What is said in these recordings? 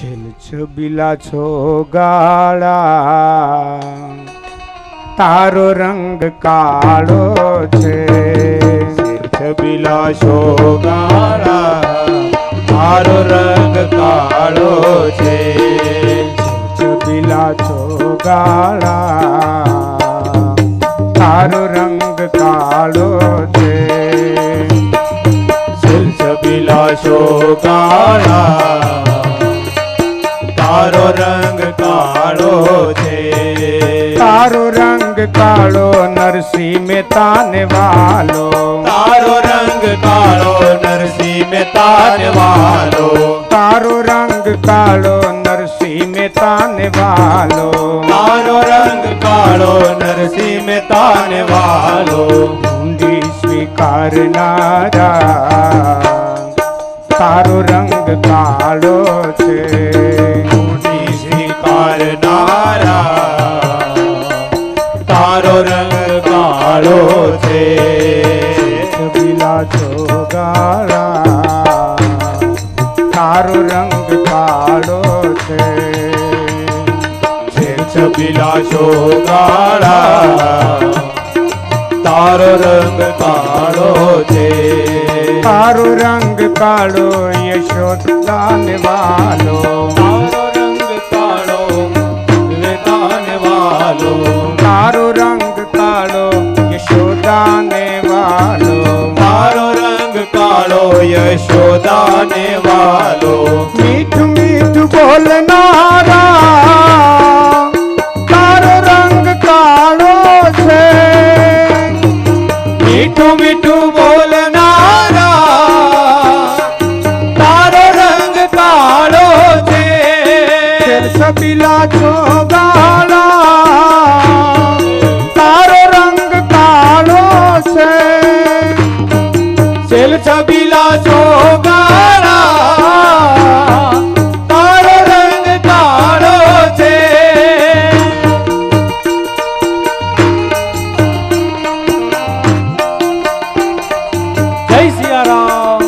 છબીલા છો ગાળા તારો રંગ કાળો છે, છબીલા છો ગાળા તારો રંગ કાળો છે, છબીલા છો ગાળા તારો રંગ કાળો છે, છબીલા છો ગાળા તારો રંગ કાળો છે, તારો રંગ કાળો નરસિંહ મહેતા ને વાલો, તારો રંગ કાળો નરસિંહ મહેતા ને વાલો, તારો રંગ કાળો નરસિંહ મહેતા ને વાલો, તારો રંગ કાળો નરસિંહ મહેતા ને વાલો, ઊંડી સ્વીકારનારા તારો રંગ કાળો છે, ઊંડી સ્વીકારનારા તારો રંગ કાળો છે, છબીલા છો ગાળા તારો રંગ કાળો છે, છબીલા છો ગાળા તારો રંગ કાળો છે, તારો રંગ કાળો યશોદા ને વાલો, તારો રંગ કાળો વેદા ને વાલો, તારો રંગ કાળો યશોદા ને વાલો, તારો રંગ કાળો યશોદા ને વાલો, મીઠું મીઠું બોલનારા તારો રંગ કાળો છે, મીઠું મીઠું બોલનારા તારો રંગ કાળો છે, છબીલા છો ગાળા તારો રંગ કાળો છે, છબીલા છો ગાળા તારો રંગ કાળો છે, જય સિયારામ.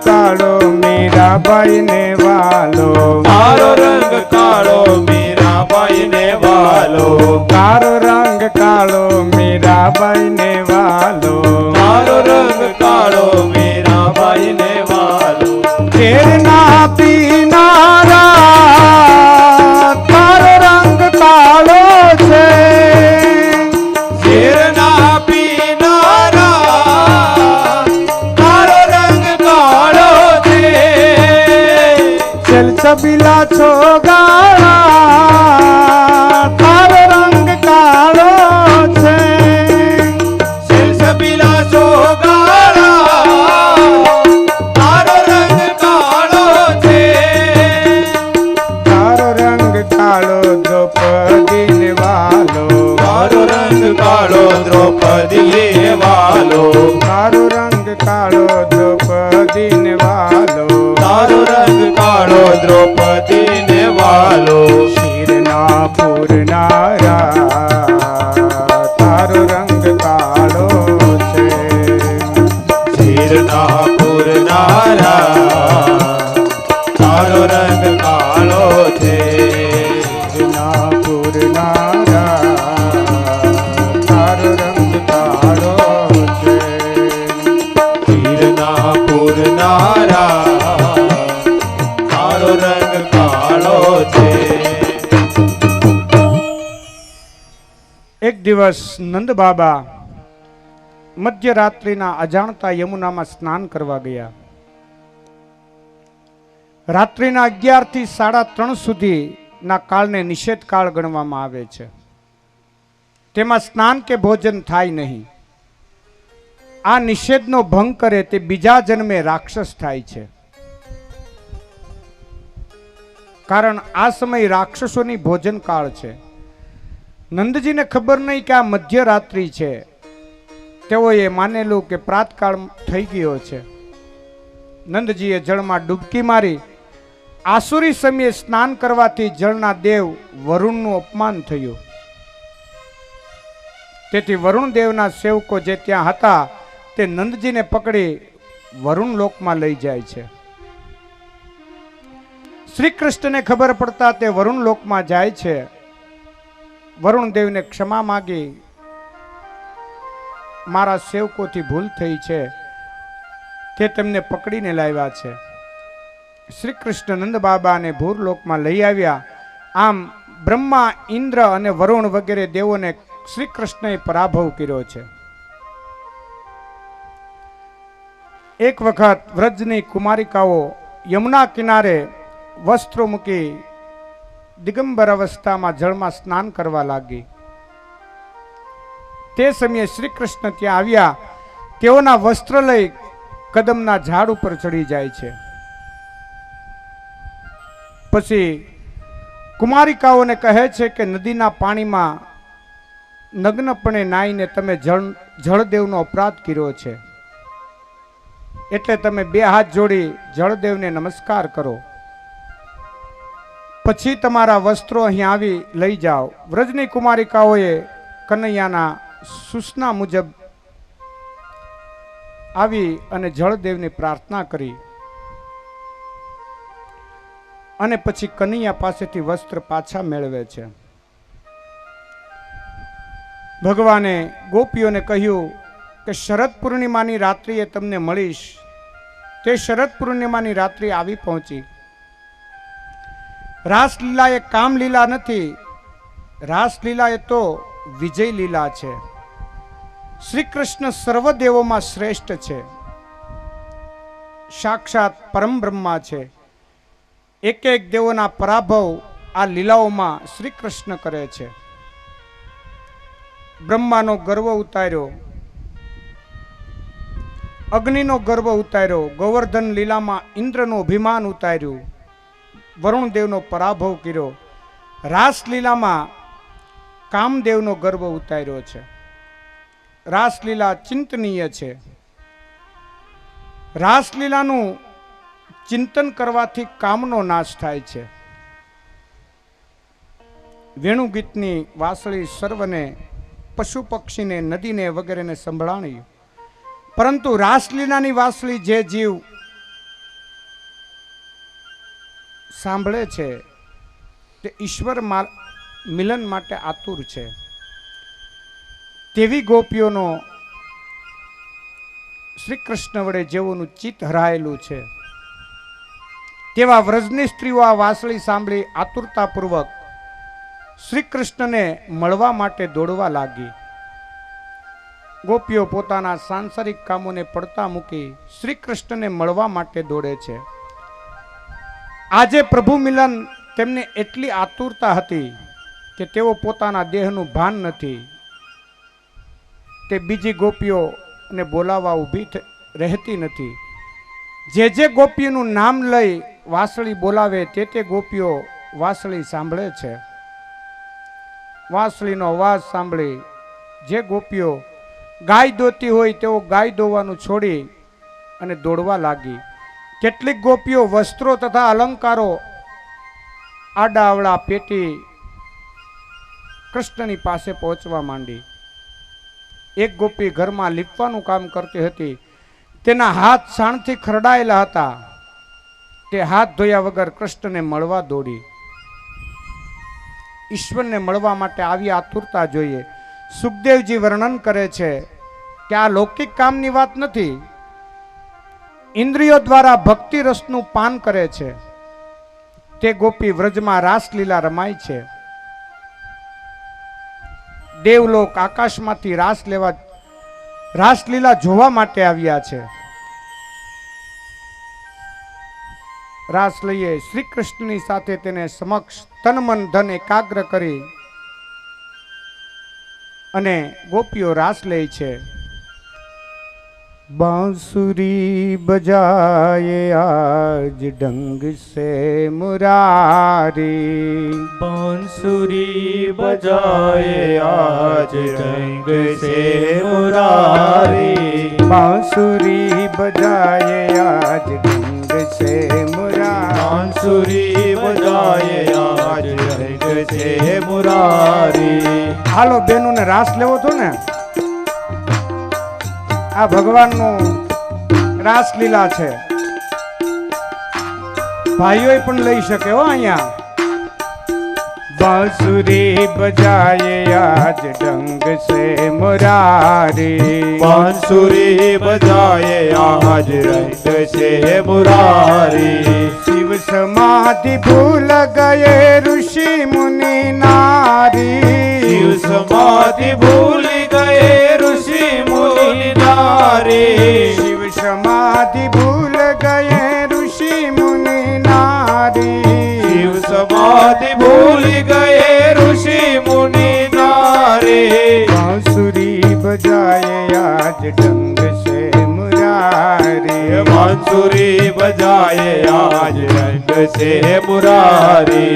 કાળો મીરાબાઈ ને વાલો, તારો રંગ કાળો મીરાબાઈ ને વાલો, તારો રંગ કાળો મીરાબાઈ ને વાલો, તારો રંગ કાળો મીરાબાઈ ને વાલો, ઝેરના પીનારા તારો રંગ કાળો છે, ઝેરના પીનારા તારો રંગ કાળો છે, છબીલા છો ગાળા તારો રંગ કાળો છે, છબીલા છો ગાળા તારો રંગ કાળો છે, તારો રંગ કાળો દ્રૌપદી ને વાલો, તારો રંગ કાળો દ્રૌપદી ને વાલો, તારો રંગ કાળો દ્રૌપદી ને વાલો, તારો રંગ કાળો દ્રૌપદી ને વાલો, શિરના પૂરનારા તારો રંગ કાળો છે, શિરના પૂરનારા તારો રંગ કાળો છે, શિરના પૂરનારા તારો રંગ કાળો છે, શિરના પૂરનારા તારો રંગ કાળો છે. એક દિવસ નંદ બાબા મધ્યરાત્રિના અજાણતા યમુનામાં સ્નાન કરવા ગયા. રાત્રિના 11 થી 3:30 સુધીના કાળને નિષેધ કાળ ગણવામાં આવે છે. તેમાં સ્નાન કે ભોજન થાય નહીં. આ નિષેધનો ભંગ કરે તે બીજા જન્મે રાક્ષસ થાય છે. કારણ આ સમય રાક્ષસોની ભોજન કાળ છે. નંદજીને ખબર નહીં કે આ મધ્યરાત્રિ છે. તેઓએ માનેલું કે પ્રાતકાળ થઈ ગયો છે. નંદજીએ જળમાં ડૂબકી મારી. આસુરી સમયે સ્નાન કરવાથી જળના દેવ વરુણનું અપમાન થયું. તેથી વરુણ દેવના સેવકો જે ત્યાં હતા તે નંદજીને પકડી વરુણ લોકમાં લઈ જાય છે. શ્રી કૃષ્ણને ખબર પડતા તે વરુણ લોકમાં જાય છે. વરુણ દેવને ક્ષમા માગી, મારા સેવકોથી ભૂલ થઈ છે, તે તેમને પકડીને લાવ્યા છે. શ્રી કૃષ્ણ નંદ બાબાને ભૂરલોકમાં લઈ આવ્યા. આમ બ્રહ્મા, ઇન્દ્ર અને વરુણ વગેરે દેવોને શ્રી કૃષ્ણએ પરાભવ કર્યો છે. એક વખત વ્રજની કુમારિકાઓ યમુના કિનારે વસ્ત્રો મૂકી દિગંબર અવસ્થામાં જળમાં સ્નાન કરવા લાગી. તે સમયે શ્રી કૃષ્ણ ત્યાં આવ્યા. તેઓના વસ્ત્ર લઈ કદમના ઝાડ ઉપર ચડી જાય છે. પછી કુમારિકાઓને કહે છે કે નદીના પાણીમાં નગ્નપણે નાહીને તમે જળદેવનો અપરાધ કર્યો છે, એટલે તમે 2 હાથ જોડી જળદેવને નમસ્કાર કરો, પછી તમારા વસ્ત્રો અહીં આવી લઈ જાઓ. વ્રજની કુમારિકાઓએ કનૈયાના સૂચના મુજબ આવી અને જળદેવની પ્રાર્થના કરી અને પછી કનૈયા પાસેથી વસ્ત્ર પાછા મેળવે છે. ભગવાને ગોપીઓને કહ્યું કે શરદ પૂર્ણિમાની રાત્રિએ તમને મળીશ. તે શરદ પૂર્ણિમાની રાત્રિ આવી પહોંચી. રાસલીલા એ કામલીલા નથી. રાસલીલા એ તો વિજય લીલા છે. શ્રી કૃષ્ણ સર્વદેવોમાં શ્રેષ્ઠ છે. સાક્ષાત પરમ બ્રહ્મા છે. એક એક દેવોના પરાભવ આ લીલાઓમાં શ્રી કૃષ્ણ કરે છે. બ્રહ્માનો ગર્વ ઉતાર્યો, અગ્નિનો ગર્વ ઉતાર્યો, ગોવર્ધન લીલામાં ઇન્દ્રનું અભિમાન ઉતાર્યું, વરુણ દેવનો પરાભવ કર્યો. રાસલીલામાં કામદેવનો ગર્વ ઉતાર્યો છે. રાસલીલા ચિંતનીય છે. રાસલીલાનું ચિંતન કરવાથી કામનો નાશ થાય છે. વેણુગીતની વાંસળી સર્વને, પશુ પક્ષીને, નદીને વગેરેને સંભળાણી, પરંતુ રાસલીલાની વાંસળી જે જીવ સાંભળે છે તે ઈશ્વર મિલન માટે આતુર છે. તેવી ગોપીઓનો શ્રી કૃષ્ણ વડે જેઓનું ચિત્ત હરાયેલું છે, તેવા વ્રજની સ્ત્રીઓ આ વાંસળી સાંભળી આતુરતાપૂર્વક શ્રી કૃષ્ણને મળવા માટે દોડવા લાગી. ગોપીઓ પોતાના સાંસારિક કામોને પડતા મૂકી શ્રી કૃષ્ણને મળવા માટે દોડે છે. આજે પ્રભુ મિલન તેમને એટલી આતુરતા હતી કે તેઓ પોતાના દેહનું ભાન નથી. તે બીજી ગોપીઓને બોલાવવા ઊભી રહેતી નથી. જે ગોપીઓનું નામ લઈ વાંસળી બોલાવે તે ગોપીઓ વાંસળી સાંભળે છે. વાંસળીનો અવાજ સાંભળી જે ગોપીઓ ગાય દોતી હોય તેઓ ગાય દોવાનું છોડી અને દોડવા લાગી. કેટલીક ગોપીઓ વસ્ત્રો તથા અલંકારો આડાવડા પેટી કૃષ્ણની પાસે પહોંચવા માંડી. એક ગોપી ઘરમાં લીપવાનું કામ કરતી હતી. તેના હાથ સાણથી ખરડાયેલા હતા. તે હાથ ધોયા વગર કૃષ્ણને મળવા દોડી. ઈશ્વરને મળવા માટે આવી આતુરતા જોઈએ. સુખદેવજી વર્ણન કરે છે કે આ લૌકિક કામની વાત નથી. ઇન્દ્રિયો દ્વારા ભક્તિ રસનું પાન કરે છે. તે ગોપી વ્રજમાં રાસલીલા રમાય છે. દેવલોક આકાશમાંથી રાસ લેવા રાસલીલા જોવા માટે આવ્યા છે. રાસ લઈએ શ્રી કૃષ્ણની સાથે તેને સમક્ષ તન મન ધન એકાગ્ર કરી અને ગોપીઓ રાસ લે છે. बांसुरी बजाए आज ढंग से मुरारी, बांसुरी बजाए आज रंग से मुरारी, बांसुरी बजाए आज ढंग से मुरारी, बांसुरी बजाए आज रंग से मुरारी. હાલો બેનો ને રાસ લેવો તો ને, આ ભગવાનનું રાસલીલા છે. ભાઈઓ પણ લઈ શકે હો અહીંયા. बांसुरी बजाए आज ढंग से मुरारी, बांसुरी बजाए आज रंग से मुरारी, शिव समाधि भूल गए ऋषि मुनि नारी, शिव समाधि भूल गए ऋषि मुनि नारी, शिव समाधि भूल गए ऋषि मुनि नारी, शिव समाधि भूल गए ऋषि मुनि नारी, बांसुरी बजाए आज ढंग से मुरारी, बांसुरी बजाए आज रंग से मुरारी.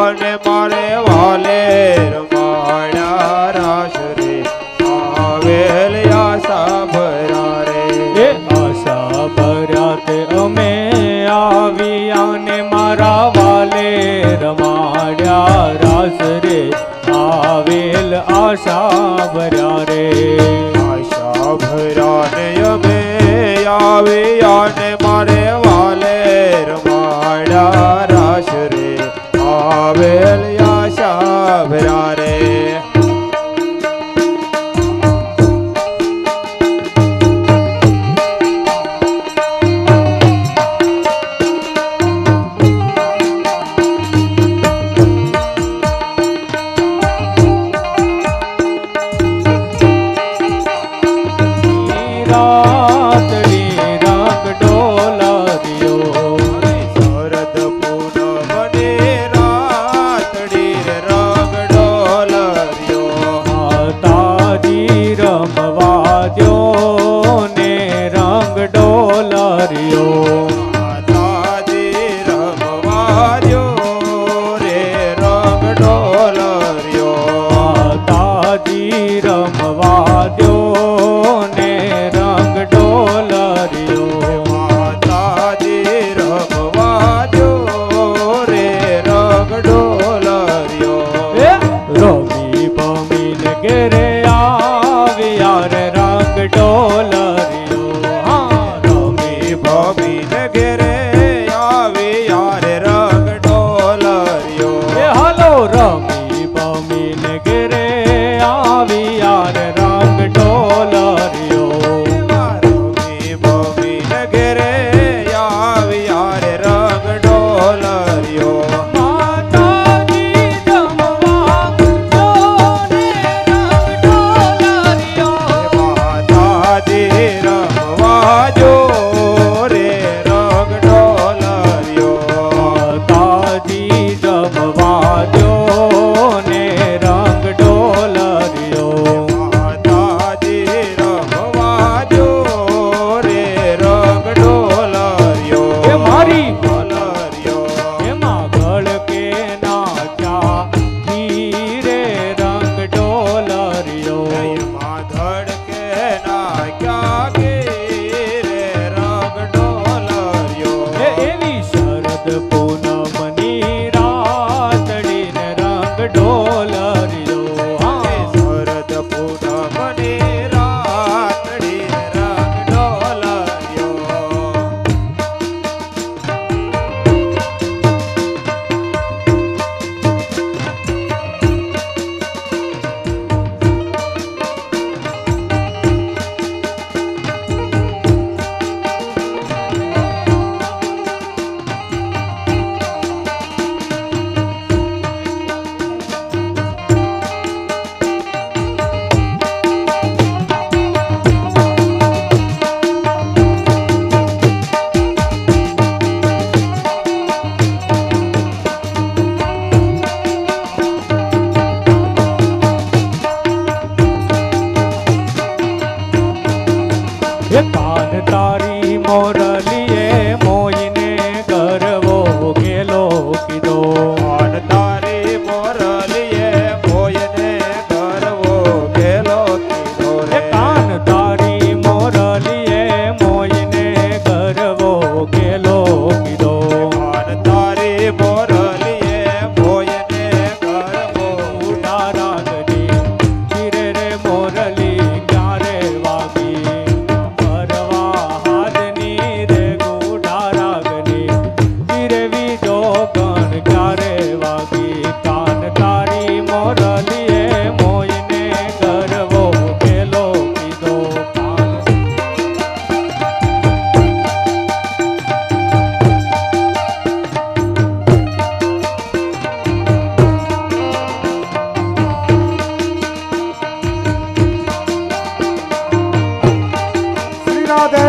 અને મારે વાલે રમાડ્યા રાસ રે, આવેલ આશા ભર્યા રે. એ આશા ભર્યા તે અમે આવ્યા ને મારા વાલે રમાડ્યા રાસ રે, આવેલ આશા ભર્યા રે. આશા ભર્યા ને અમે આવ્યા ને મારે વાલે રમાડ્યા રાસ રે, આવેલ આશા ભર્યા રે. રા તારી મોરલીએ મોઈને ગરવો ગેલો કીધો. કાન તારી મોરલીએ મોયને ગરવો ગેલો કીધો એ રે. કાન તારી મોરલીએ મોઈને ગરવો ગેલો કીધો. કાન તારી મોરલીએ મોયને ગરવો ઉડા રાગની ધીરે રે મોરલી ક્યારે વાગી. ફરવા હાથની રે ગુડા રાગની ધીરે વીજો ગણ ક્યારે વાગી. કાન તારી મોરલીએ મોઈને ગરવો ગેલો કીધો. કાન શ્રી રાધે.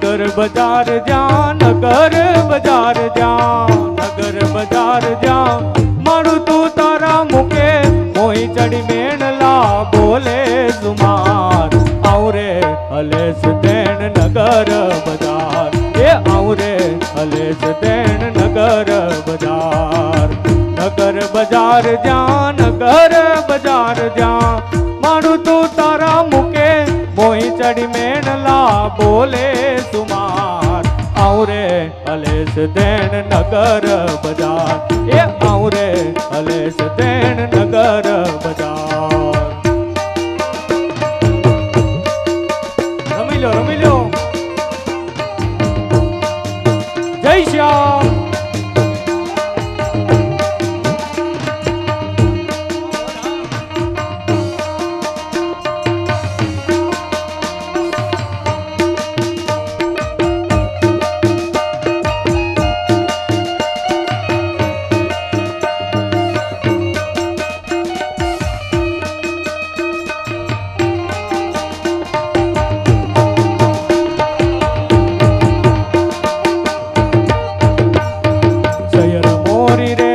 નગર બજાર જ્યાં નગર બજાર જ્યાં નગર બજાર જ્યાં મારું તું તારા મુકે મોહી ચડી મેણલા બોલે સુમાર. આવરે હલેસ દેણ નગર બજાર એ આવરે હલેસ દેણ નગર બજાર. નગર બજાર જ્યાં નગર બજાર જ્યાં મારું તું તારા મુકે મોહી ચડી મેણલા બોલે સુમાર. આવરે હલેસ દેણ નગર બજાર એ આવરે હલેસ દેણ નગર બજાર. રમી લો રમી લો. જય શ્યામ. શયર મોરી રે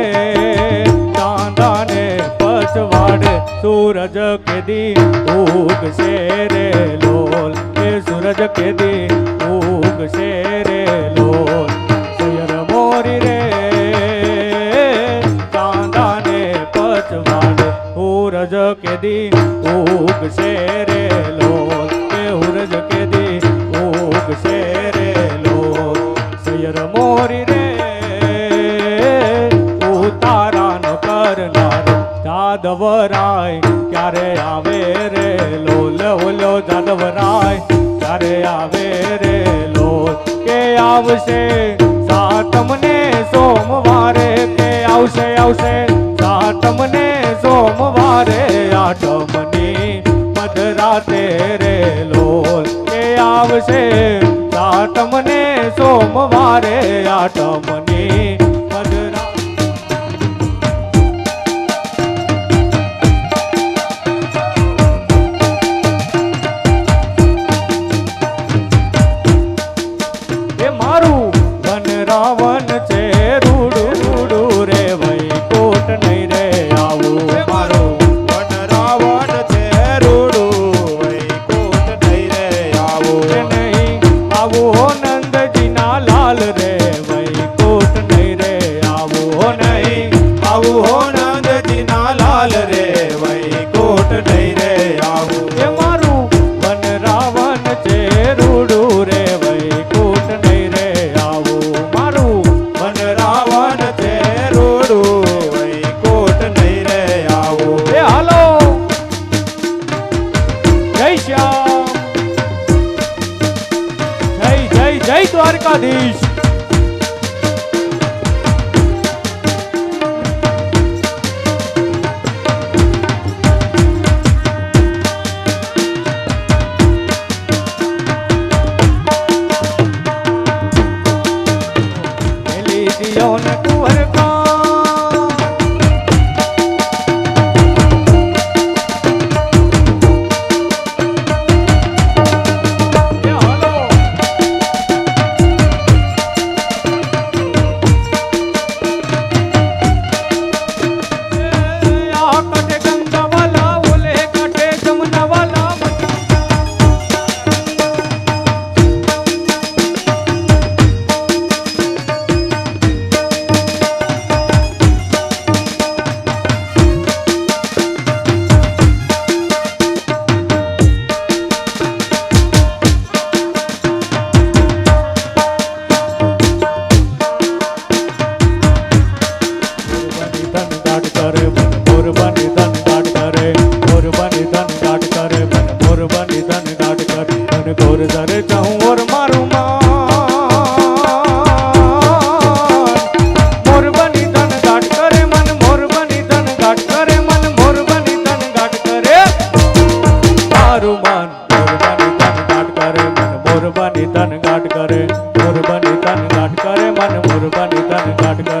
ચાંદાને પછવાડે સૂરજ કેદી ઉગશે રે લોલ. એ સૂરજ કેદી ઉગશે રે લોલ. શયર મોરી રે ચાંદાને પછવાડે સૂરજ કેદી ઉગશે રે લોલ. એ સૂરજ કેદી ઉગશે રે લોલ. શયર મોરી રે ઉતારાનો કરનાર જાદવરાય ક્યારે આવે રે લોલ. ઓલો જાદવરાય ક્યારે આવે રે લોલ. કે આવશે સાતમને સોમવારે કે આવશે આવશે સાતમને સોમવારે આઠમની મધરાતે રે લોલ. કે આવશે સાતમને સોમવારે આઠમની મધરાતે. એ મારું વન રાવણ છે રૂડું રૂડું રે વૈકુંઠ નહીં રે આવું. મારું વન રાવણ છે રૂડું વૈકુંઠ નહીં રે આવું. નહીં આવું નંદજીના લાલ રે વૈકુંઠ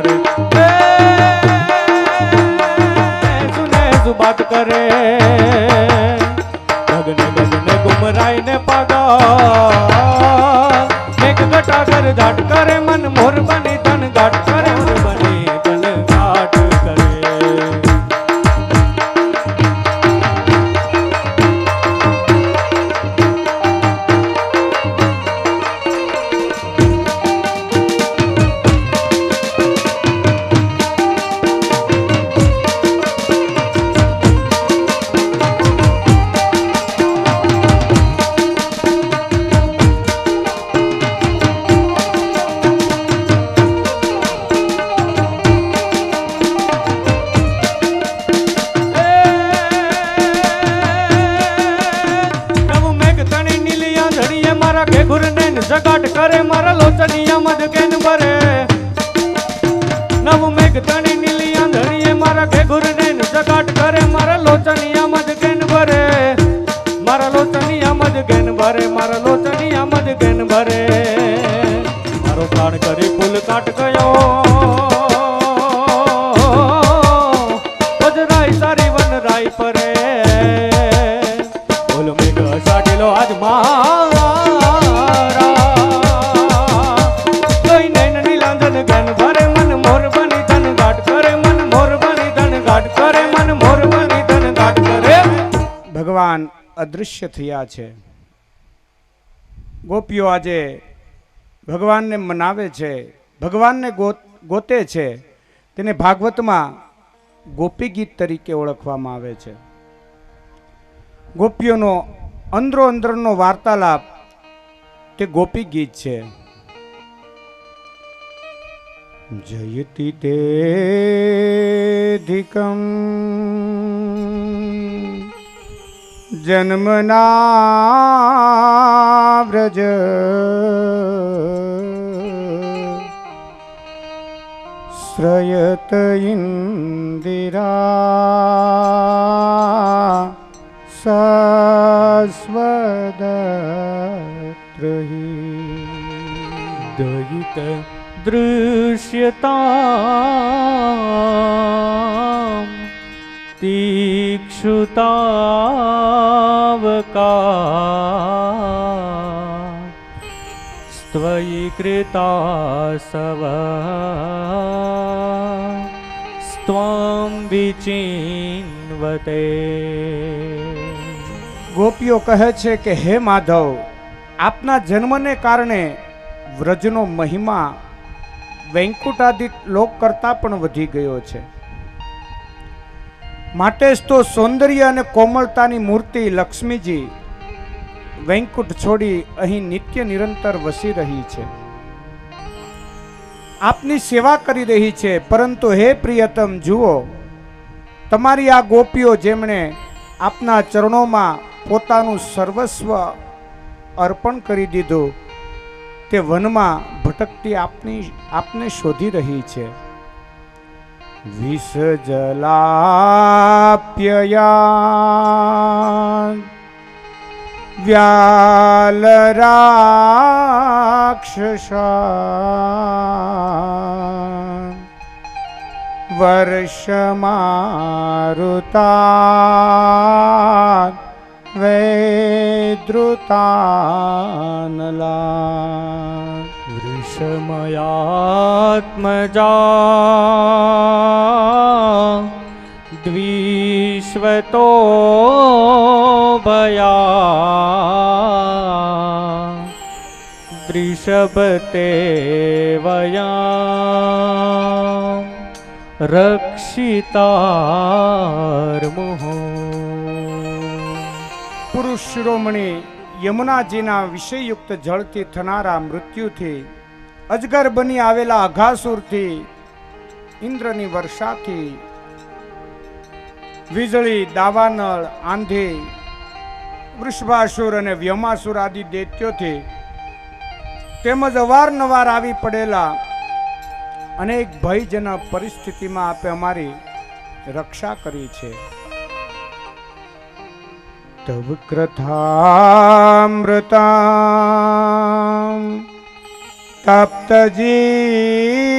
करे सुने सु बात करे गगने गगने गुमराई ने पागा मेघ घटाकर घाट करे मन मोर बनी तन घाट करे मोर बनी तन घाट करे जगाट करे मारा लोचनिया मद केन भरे नव मेघ तणी नीलिया धड़िए मारा के गुरने जगाट करे मारा लोचनिया मद केन भरे मारा लोचनिया मद केन भरे मारा लोचनिया मद केन भरे मारो प्राण करे फूल काट गयो बजराई सारी वन राई परे बोल मेघ साडेलो आज मारा ભગવાન અદૃશ્ય થયા છે. ગોપીઓ આજે ભગવાનને મનાવે છે, ભગવાનને ગોતે છે. તેને ભાગવતમાં ગોપી ગીત તરીકે ઓળખવામાં આવે છે. ગોપીઓનો અંદરો અંદરનો વાર્તાલાપ તે ગોપી ગીત છે. જયતિ તેધિકમ જન્મના વ્રજ શ્રયત ઇન્દિરા શાશ્વતત્રહી દયિત દૃશ્યતા तीक्षुतावका स्त्वयि कृता सव સ્ત્વં વિચિન્વતે. ગોપીઓ કહે છે કે હે માધવ, આપના જન્મને કારણે વ્રજનો મહિમા વૈકુંઠાદિક લોક કરતા પણ વધી ગયો છે. માટે જ તો સૌંદર્ય અને કોમળતાની મૂર્તિ લક્ષ્મીજી વૈકુંઠ છોડી અહીં નિત્ય નિરંતર વસી રહી છે, આપની સેવા કરી રહી છે. પરંતુ હે પ્રિયતમ, જુઓ, તમારી આ ગોપીઓ જેમણે આપના ચરણોમાં પોતાનું સર્વસ્વ અર્પણ કરી દીધું, તે વનમાં ભટકતી આપને શોધી રહી છે. વિષ જલાપ્યયા વ્યાલરાક્ષસા વર્ષમારુતા વૈદ્રુતાનલા વૃષમયાત્મજા દ્વિશ્વતો ભયા દૃષભતે વયા રક્ષિતાર્મુઃ. પુરુષ શિરોમણી યમુનાજીના વિષયયુક્ત જળથી થનારા મૃત્યુથી, અજગર બની આવેલા અઘાસુરથી, ઇન્દ્રની વર્ષાથી, વીજળી, દાવાનળ, આંધી, વૃષભાસુર અને વ્યમાસુર આદિ દૈત્યોથી, તેમજ અવારનવાર આવી પડેલા અનેક ભયજનક પરિસ્થિતિમાં આપે અમારી રક્ષા કરી છે. તવ કૃથામૃતા તપ્ત જીવ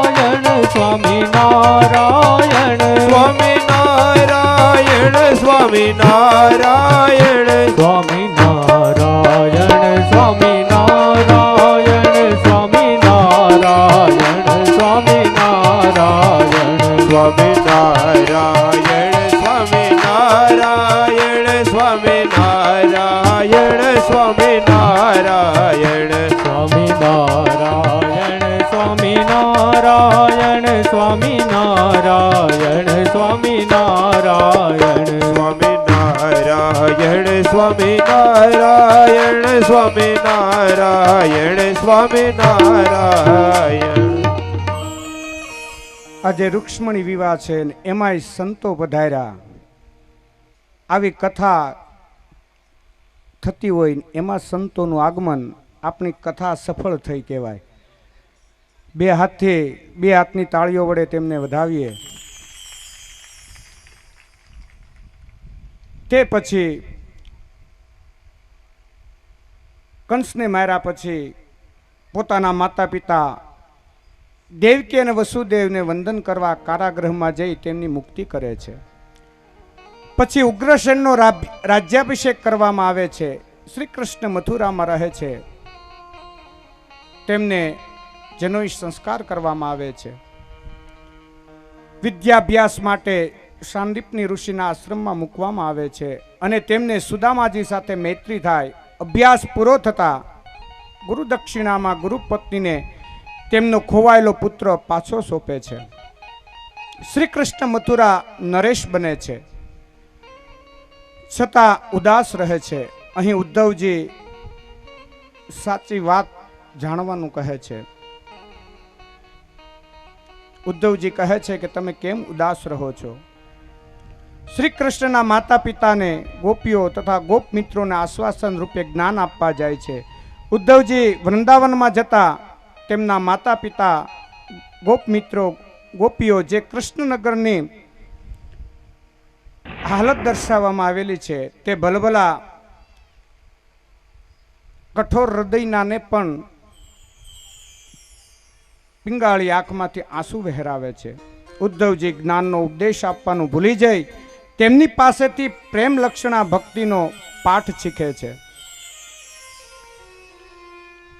નારાયણ સ્વામી નારાયણ સ્વામી નારાયણ સ્વામી નારાયણ સ્વામી નારાયણ સ્વામી નારાયણ સ્વામી નારાયણ સ્વામી નારાયણ સ્વામી નારાયણ સ્વામી નારાયણ સ્વામી નારાયણ સ્વામી નારાયણ સ્વામી નારાયણ સ્વામી નારાયણ સ્વામી નારાયણ સ્વામી નારાયણ સ્વામી નારાયણ. આજે રૂક્ષ્મણી વિવાહ છે ને એમાંય સંતો પધાર્યા. આવી કથા થતી હોય ને એમાં સંતોનું આગમન, આપણી કથા સફળ થઈ કહેવાય. બે હાથની તાળીઓ વડે તેમને વધાવીએ. તે પછી કંસને માર્યા પછી પોતાના માતા પિતા દેવકી અને વસુદેવને વંદન કરવા કારાગૃહમાં જઈ તેમની મુક્તિ કરે છે. પછી ઉગ્રસેનનો રાજ્યાભિષેક કરવામાં આવે છે. શ્રી કૃષ્ણ મથુરામાં રહે છે. તેમને જનોઈ સંસ્કાર કરવામાં આવે છે. વિદ્યાભ્યાસ માટે સાંદીપની ઋષિના આશ્રમમાં મૂકવામાં આવે છે અને તેમને સુદામાજી સાથે મૈત્રી થાય. અભ્યાસ પૂરો થતા ગુરુ દક્ષિણામાં ગુરુપત્નીને તેમનો ખોવાયેલો પુત્ર પાછો સોંપે છે. શ્રી કૃષ્ણ મથુરા નરેશ બને છે, છતાં ઉદાસ રહે છે. અહીં ઉદ્ધવજી સાચી વાત જાણવાનું કહે છે. ઉદ્ધવજી કહે છે કે તમે કેમ ઉદાસ રહો છો? શ્રી કૃષ્ણના માતા પિતાને ગોપીઓ તથા ગોપ મિત્રોને આશ્વાસન રૂપે જ્ઞાન આપવા જાય છે. ઉદ્ધવજી વૃંદાવનમાં જતા તેમના માતા પિતા ગોપ મિત્રો ગોપીઓ જે કૃષ્ણનગરની હાલત દર્શાવવામાં આવેલી છે તે ભલભલા કઠોર હૃદયનાને પણ પિંગાળી આંખમાંથી આંસુ વહેરાવે છે. ઉદ્ધવજી જ્ઞાનનો ઉપદેશ આપવાનું ભૂલી જઈ તેમની પાસેથી પ્રેમ લક્ષણા ભક્તિનો પાઠ શીખે છે.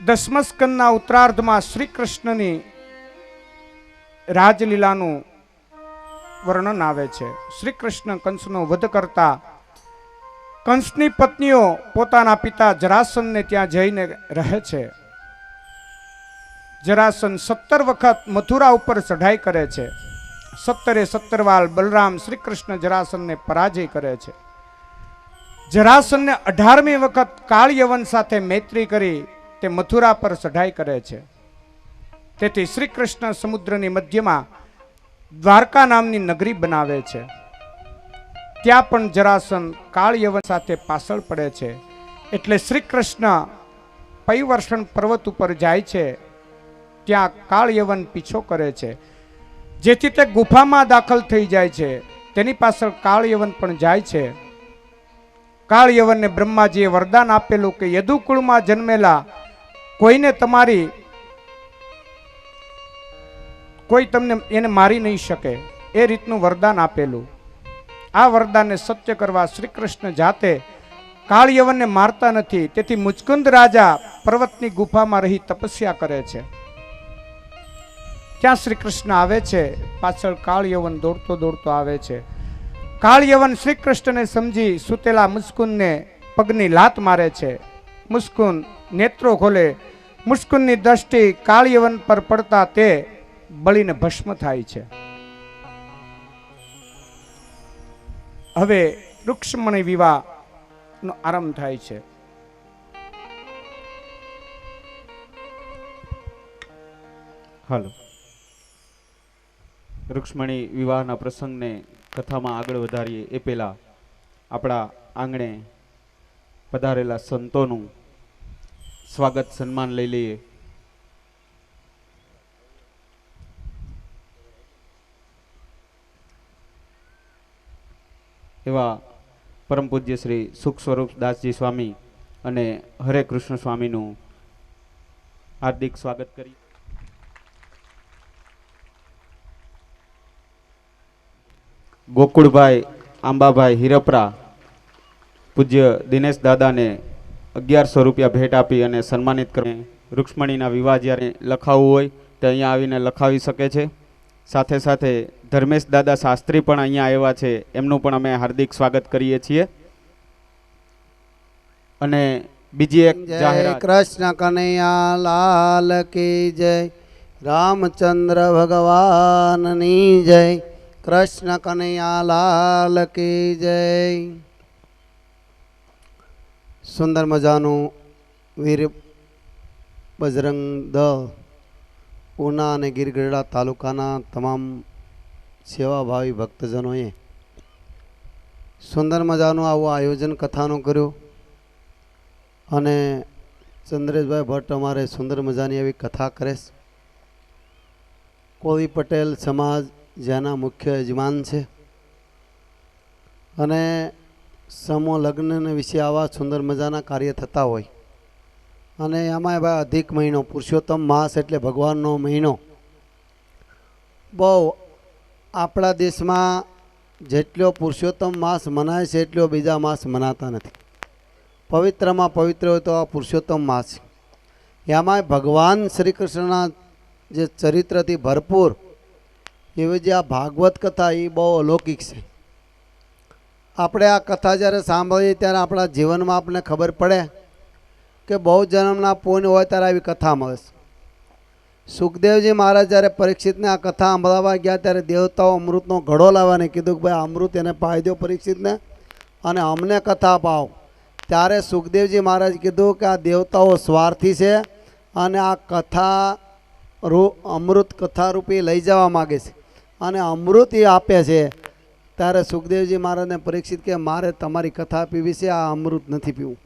દસમા સ્કંદના ઉત્તરાર્ધમાં શ્રી કૃષ્ણની રાજલીલાનું વર્ણન આવે છે. શ્રી કૃષ્ણ કંસનો વધ કરતા કંસની પત્નીઓ પોતાના પિતા જરાસંધને ત્યાં જઈને રહે છે. જરાસંધ 17 વખત મથુરા ઉપર ચઢાઈ કરે છે. 17 વાર બલરામ શ્રી કૃષ્ણ જરાસંધને પરાજય કરે છે. જરાસંધને 18મી વખત કાળ યવન સાથે મૈત્રી કરી તે મથુરા પર ચઢાઈ કરે છે. તેથી શ્રી કૃષ્ણ સમુદ્રની મધ્યમાં દ્વારકા નામની નગરી બનાવે છે. ત્યાં પણ જરાસંધ કાળ યવન સાથે પાછળ પડે છે. એટલે શ્રી કૃષ્ણ પૈવર્ષણ પર્વત ઉપર જાય છે. ત્યાં કાળ યવન પીછો કરે છે, જેથી તે ગુફામાં દાખલ થઈ જાય છે. તેની પાછળ કાળ યવન પણ જાય છે. કાળ યવનને બ્રહ્માજીએ વરદાન આપેલું કે યદુકુળમાં જન્મેલા કોઈ તમને એને મારી નહીં શકે, એ રીતનું વરદાન આપેલું. આ વરદાનને સત્ય કરવા શ્રી કૃષ્ણ જાતે કાળ યવનને મારતા નથી. તેથી મુચકુંદ રાજા પર્વતની ગુફામાં રહી તપસ્યા કરે છે. ત્યાં શ્રી કૃષ્ણ આવે છે. પાછળ કાળ યવન દોડતો દોડતો આવે છે. કાળ યવન શ્રી કૃષ્ણને સમજી સુતેલા મુસ્કુંદને પગની લાત મારે છે. મુસ્કુંદ નેત્રો ખોલે. મુસ્કુંદની દ્રષ્ટિ કાળ યવન પર પડતા તે બળીને ભસ્મ થાય છે. હવે રૂક્ષ્મણી વિવાહનો આરંભ થાય છે. હાલો, રૂક્ષ્મણી વિવાહના પ્રસંગને કથામાં આગળ વધારીએ એ પહેલા આપણા આંગણે પધારેલા સંતોનું સ્વાગત સન્માન લઈ લઈએ. એવા પરમ પૂજ્ય શ્રી સુખ સ્વરૂપ દાસજી સ્વામી અને હરે કૃષ્ણ સ્વામીનું હાર્દિક સ્વાગત કરી. ગોકુળભાઈ આંબાભાઈ હિરપરા પૂજ્ય દિનેશ દાદાને 1100 રૂપિયા ભેટ આપી અને સન્માનિત કરી. રૂક્ષ્મણીના વિવાહ જ્યારે લખાવવું હોય તે અહીંયા આવીને લખાવી શકે છે. સાથે સાથે ધર્મેશ દાદા શાસ્ત્રી પણ અહીંયા આવ્યા છે, એમનું પણ અમે હાર્દિક સ્વાગત કરીએ છીએ. અને બીજી એક જય જાહેરાત, કૃષ્ણ કનૈયા લાલ કી જય, રામચંદ્ર ભગવાનની જય, કૃષ્ણ કનૈયા લાલ કી જય. સુંદર મજાનું વીર બજરંગ દળ ઉના અને ગીરગઢડા તાલુકાના તમામ સેવાભાવી ભક્તજનોએ સુંદર મજાનું આવું આયોજન કથાનું કર્યું. અને ચંદ્રેશભાઈ ભટ્ટ અમારે સુંદર મજાની એવી કથા કરે છે. કોળી પટેલ સમાજ જેના મુખ્ય યજમાન છે અને સમૂહ લગ્ન વિશે આવા સુંદર મજાના કાર્ય થતા હોય. અને એમાં ભાઈ અધિક મહિનો પુરુષોત્તમ માસ એટલે ભગવાનનો મહિનો બહુ આપણા દેશમાં જેટલો પુરુષોત્તમ માસ મનાય છે એટલો બીજા માસ મનાતા નથી. પવિત્રમાં પવિત્ર હોય તો આ પુરુષોત્તમ માસ છે. એમાંય ભગવાન શ્રી કૃષ્ણના જે ચરિત્રથી ભરપૂર એવી જે આ ભાગવત કથા એ બહુ અલૌકિક છે. આપણે આ કથા જ્યારે સાંભળીએ ત્યારે આપણા જીવનમાં આપણને ખબર પડે કે બહુ જન્મના પુણ્ય હોય ત્યારે આવી કથા મળે છે. સુખદેવજી મહારાજ જ્યારે પરીક્ષિતને આ કથા સાંભળવા ગયા ત્યારે દેવતાઓ અમૃતનો ઘડો લાવવાને કીધું કે ભાઈ અમૃત એને પાઈ દો પરીક્ષિતને અને અમને કથા પાવ. ત્યારે સુખદેવજી મહારાજ કીધું કે આ દેવતાઓ સ્વાર્થી છે અને આ કથા અમૃત કથારૂપી લઈ જવા માગે છે અને અમૃત એ આપે છે. ત્યારે સુખદેવજી મહારાજને પરીક્ષિત કે મારે તમારી કથા પીવી છે, આ અમૃત નથી પીવું.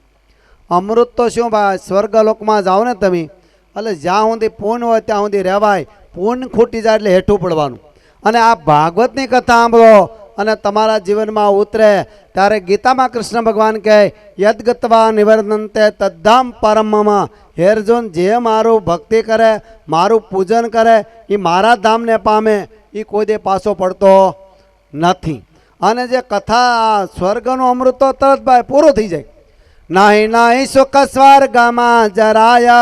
અમૃત તો શું ભાઈ, સ્વર્ગલોકમાં જાઓ ને તમે એટલે જ્યાં સુધી પૂન હોય ત્યાં સુધી રહેવાય, પૂન ખૂટી જાય એટલે હેઠું પડવાનું. અને આ ભાગવતની કથા સાંભળો અને તમારા જીવનમાં ઉતરે ત્યારે ગીતામાં કૃષ્ણ ભગવાન કહે યદગત્વા નિવર્તન્તે તદ્ધામ પરમમાં. હે અર્જુન, જે મારું ભક્તિ કરે, મારું પૂજન કરે એ મારા ધામને પામે, એ કોઈ દે પાછો પડતો નથી. અને જે કથા સ્વર્ગનું અમૃત તો તરત ભાઈ પૂરું થઈ જાય. નહીં નહીં સુખ સ્વર્ગમાં જરાય,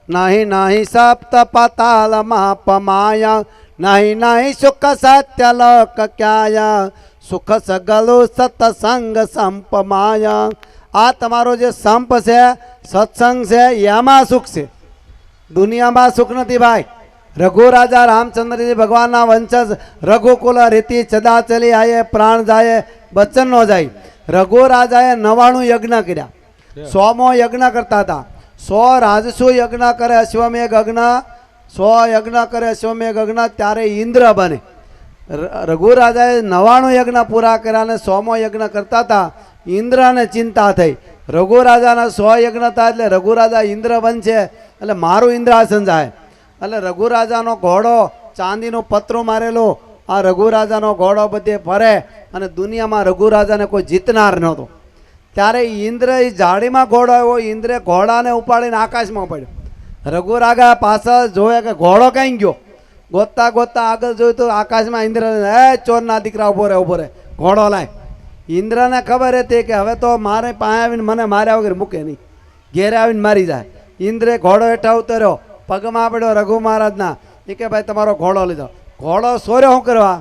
નહીં નહીં સપ્ત પાતાલમાં પમાય, નહીં નહીં સુખ સત્ય લોક ક્યાય, સુખ સગલું સત્સંગ સંપમાય. આ તમારો જે સંપ છે, સત્સંગ છે, એમાં સુખ છે, દુનિયામાં સુખ નથી ભાઈ. રઘુ રાજા રામચંદ્રજી ભગવાનના વંશજ, રઘુકુલ રીતિ સદા ચલી આયે, પ્રાણ જાય બચન નો જાય. રઘુ રાજાએ 99 યજ્ઞ કર્યા, 100મો યજ્ઞ કરતા હતા. 100 રાજસુ યજ્ઞ કરે અશ્વમેઘ અગ્ન, 100 યજ્ઞ કરે અશ્વમેઘ અગ્ન, ત્યારે ઇન્દ્ર બને. રઘુ રાજાએ 99 યજ્ઞ પૂરા કર્યા અને 100મો યજ્ઞ કરતા હતા. ઇન્દ્રને ચિંતા થઈ, રઘુ રાજાના 100 યજ્ઞ થાય એટલે રઘુ રાજા ઇન્દ્ર બનશે એટલે મારું ઇન્દ્રાસન જાય. એટલે રઘુ રાજાનો ઘોડો ચાંદીનું પતરું મારેલું, આ રઘુ રાજાનો ઘોડો બધે ફરે અને દુનિયામાં રઘુ રાજાને કોઈ જીતનાર નહોતો. ત્યારે ઇન્દ્ર એ જાડીમાં ઘોડો આવ્યો, ઇન્દ્રે ઘોડાને ઉપાડીને આકાશમાં પડ્યો. રઘુ રાજા પાછળ જોયે કે ઘોડો ક્યાં ગયો, ગોતતા ગોતતા આગળ જોયું તો આકાશમાં ઇન્દ્ર, હે ચોરના દીકરા ઉભો રહે, ઘોડો લાય. ઇન્દ્રને ખબર હતી કે હવે તો મારે પાસે આવીને મને માર્યા વગર મૂકે નહીં, ઘેરે આવીને મારી જાય. ઇન્દ્રે ઘોડો હેઠા ઉતર્યો, પગમાં પડ્યો રઘુ મહારાજના. એ કે ભાઈ તમારો ઘોડો લીધો. ઘોડો સોર્યો શું કરવા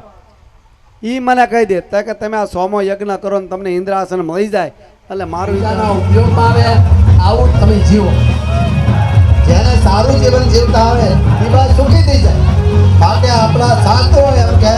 એ મને કહી દે કે તમે આ 100મો યજ્ઞ કરો ને તમને ઇન્દ્રાસન મળી જાય એટલે મારું ઉપયોગમાં આવે આવું તમે જીવો. જેને સારું જીવન જીવતા આવે એ વાત સુખી થઈ જાય. માટે આપણા શાસ્ત્રો એમ કહે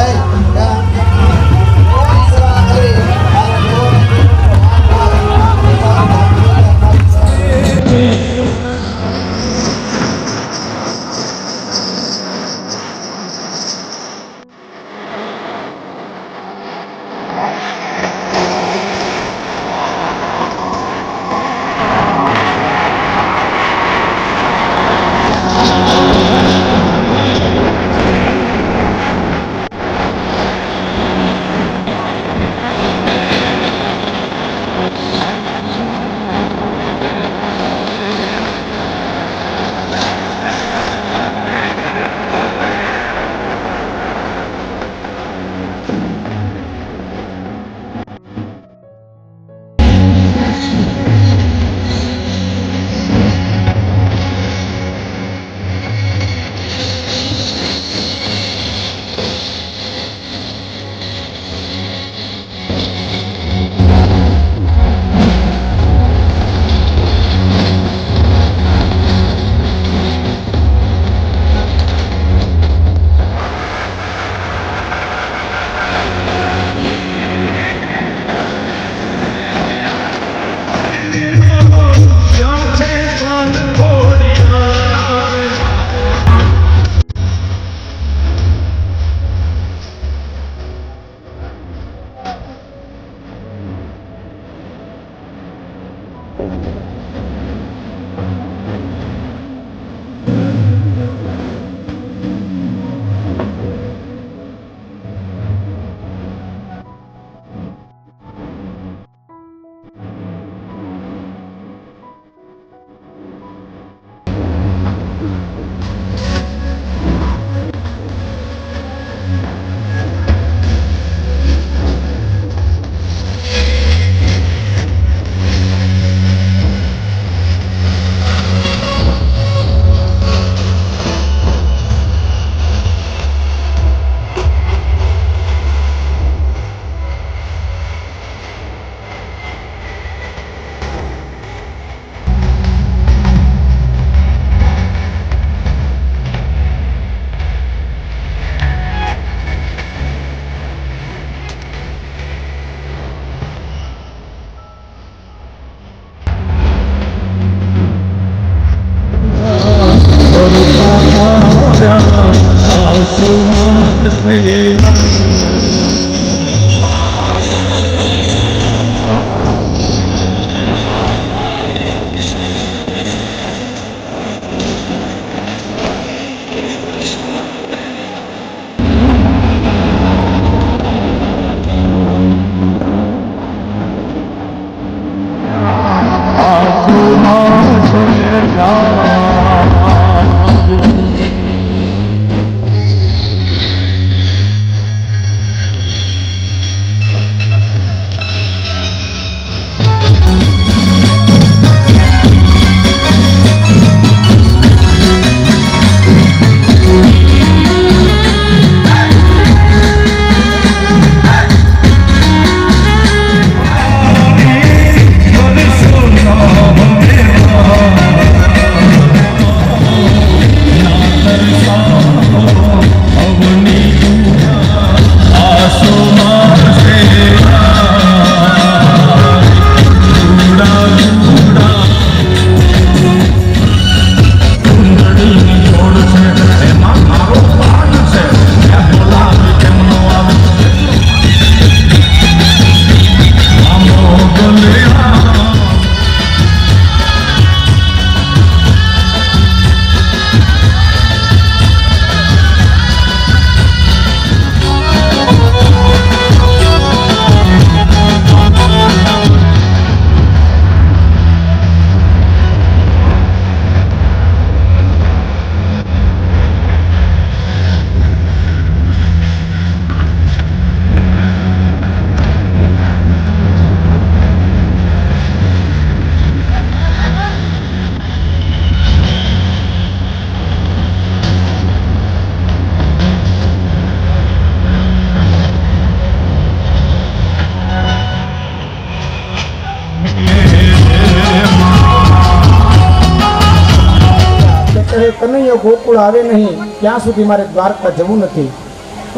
કનૈયો ગોકુળ આવે નહીં ત્યાં સુધી મારે દ્વારકા જવું નથી.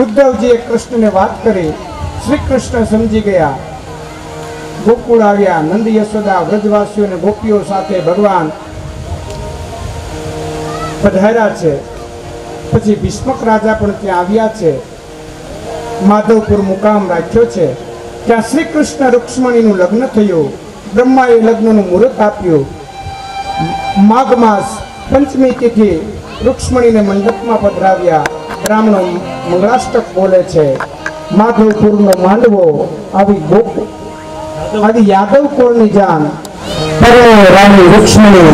ઉદ્ધવજીએ કૃષ્ણને વાત કરી. શ્રી કૃષ્ણ સમજી ગયા. ગોકુળ આવ્યા. નંદ યશોદા વ્રજવાસીઓ અને ગોપીઓ સાથે ભગવાન પધાર્યા છે. પછી ભીષ્મક રાજા પણ ત્યાં આવ્યા છે. માધવપુર મુકામ રાખ્યો છે. ત્યાં શ્રી કૃષ્ણ રૂક્ષ્મણીનું લગ્ન થયું. બ્રહ્માએ લગ્નનું મુહૂર્ત આપ્યું. માઘ માસ પંચમી તિથિ રૂક્ષ્મણીને મંડપમાં પધરાવ્યા. બ્રાહ્મણો મંગળાષ્ટક બોલે છે. માધવપુરનો માંડવો આવી યાદવ કુળની જાન રાણી રૂક્ષ્મણી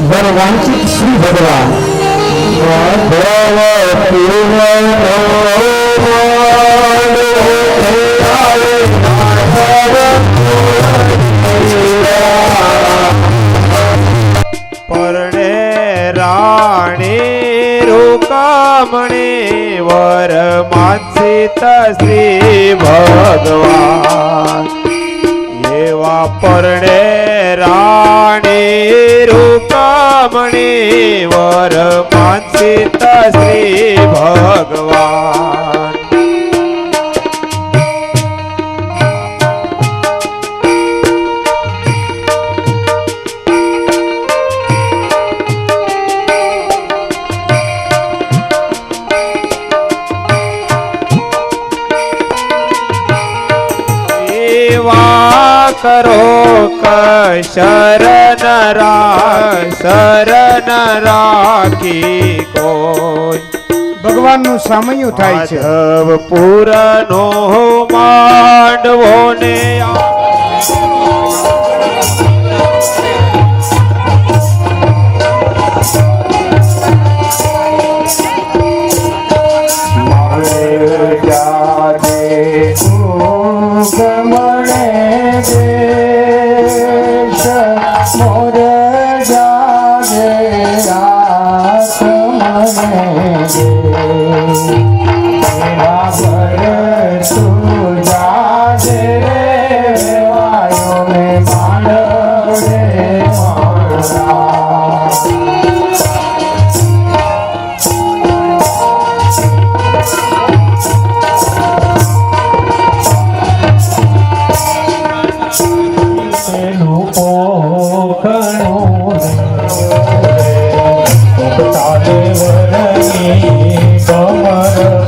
વર વાંચિત શ્રી ભગવાન પરણે રાણી રૂકમણી વર માનસિત શ્રી ભગવાન એવા પરણે રાણી રૂકમણી વર માનસિત શ્રી ભગવાન કરો શરણ રાખી કોઈ ભગવાનનું સામયું થાય છે. પૂરનો માંડવો ને કમર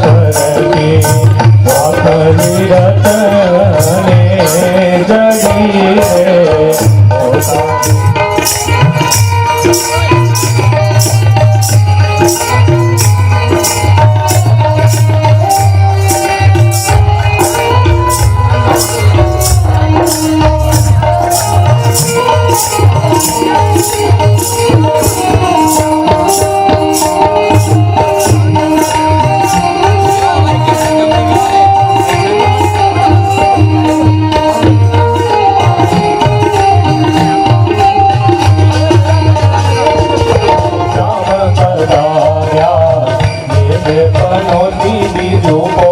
લોકો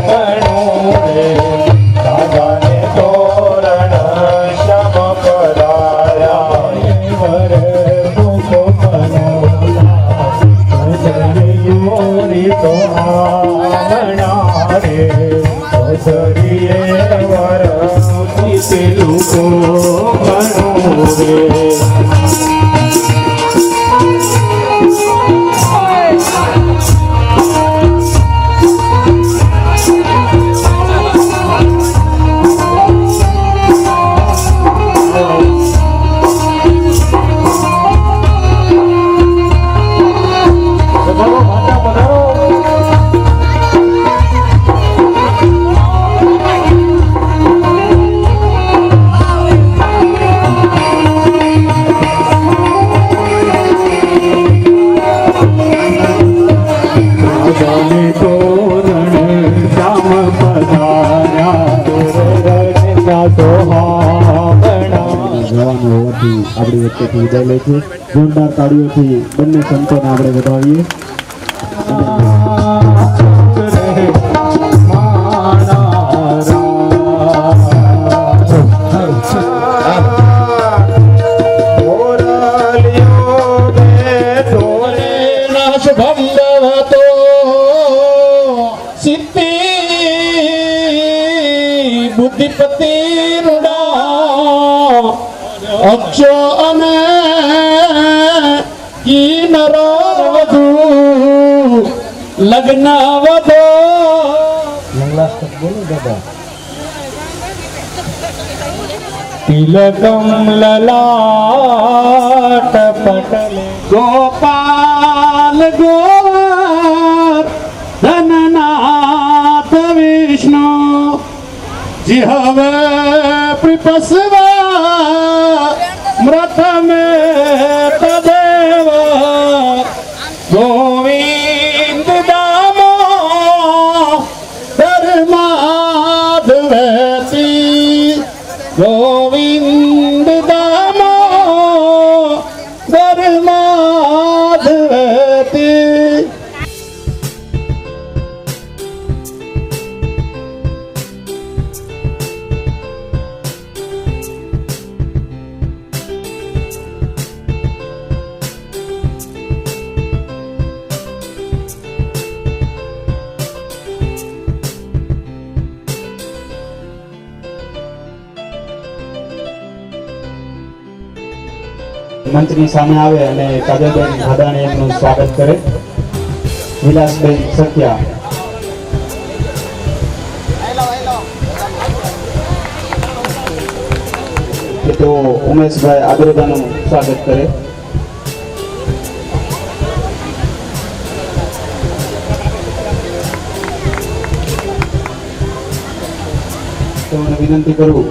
ગણું રે દાદાને તોરણ શ્યામ પધાર્યા વરે લોકો ગણોરી તો આવણા રે ઓસરીએ વર તે લોકો ગણું રે જવાનો હોવાથી આપણી વચ્ચેથી વિદાય લે છે. જોરદાર તાળીઓથી બંને સંતોને આપણે વધાવીએ. બુદ્ધિપતિ રૂડા અક્ષો અને કિનર વધુ લગ્ન વધો તિલકમ લલાટ પટલે ગોપાલ ગોવર ધનનાથ વિષ્ણુ जिहवे प्रिपस्वा मृत में तदेव गोविंद दामो धर्माधवेति गोविंद दामो धर्माधवेति મંચની સામે આવે અને કાજલબેન ભાદાણી એમનું સ્વાગત કરે. વિલાસબેન સત્યા કે તો ઉમેશભાઈ આદરોદાનું સ્વાગત કરે. તો મને વિનંતી કરું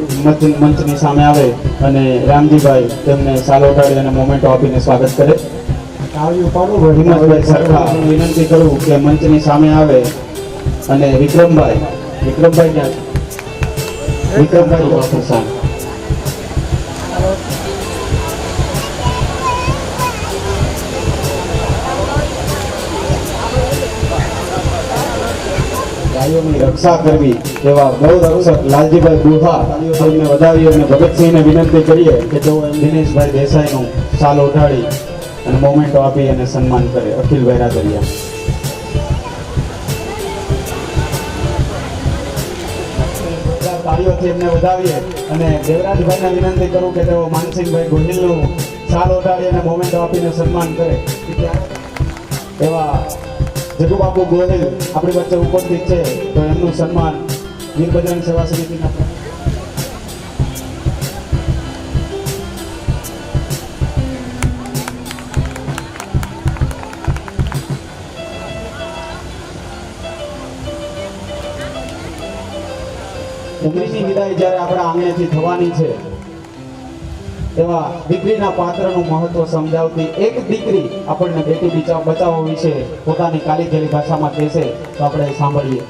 મંચની સામે આવે અને રામજીભાઈ તેમને સાલ ઓઢાડી અને મોમેન્ટો આપીને સ્વાગત કરે. હિંમતભાઈ સરખા વિનંતી કરું કે મંચની સામે આવે અને વિક્રમભાઈ ક્યાં છે? વિક્રમભાઈ પ્રસાદ ગાયોની રક્ષા કરવી એવા ગૌ રક્ષક લાલજીભાઈ બુહા તેમને વધાવી અને ભગતસિંહને વિનંતી કરીએ કે તેઓ દિનેશભાઈ દેસાઈનું સાલ ઓઢાડી અને મોમેન્ટો આપી અને સન્માન કરે. અખિલભાઈ રાદરિયા તાળીઓથી એમને વધાવીએ અને દેવરાજભાઈને વિનંતી કરું કે તેઓ માનસિંહભાઈ ગોહિલનું સાલ ઓઢાડી અને મોમેન્ટો આપીને સન્માન કરે. એવા જગુબાબુ ગોહિલ આપણી વચ્ચે ઉપસ્થિત છે તો એમનું સન્માન વીર બજરંગ સેવા સમિતિના દીકરીની વિદાય જ્યારે આપણા આંગણેથી થવાની છે એવા દીકરીના પાત્રનું મહત્વ સમજાવતી એક દીકરી આપણને બેટી બચાવો વિશે પોતાની કાલી ગેલી ભાષામાં કહેશે તો આપણે સાંભળીએ.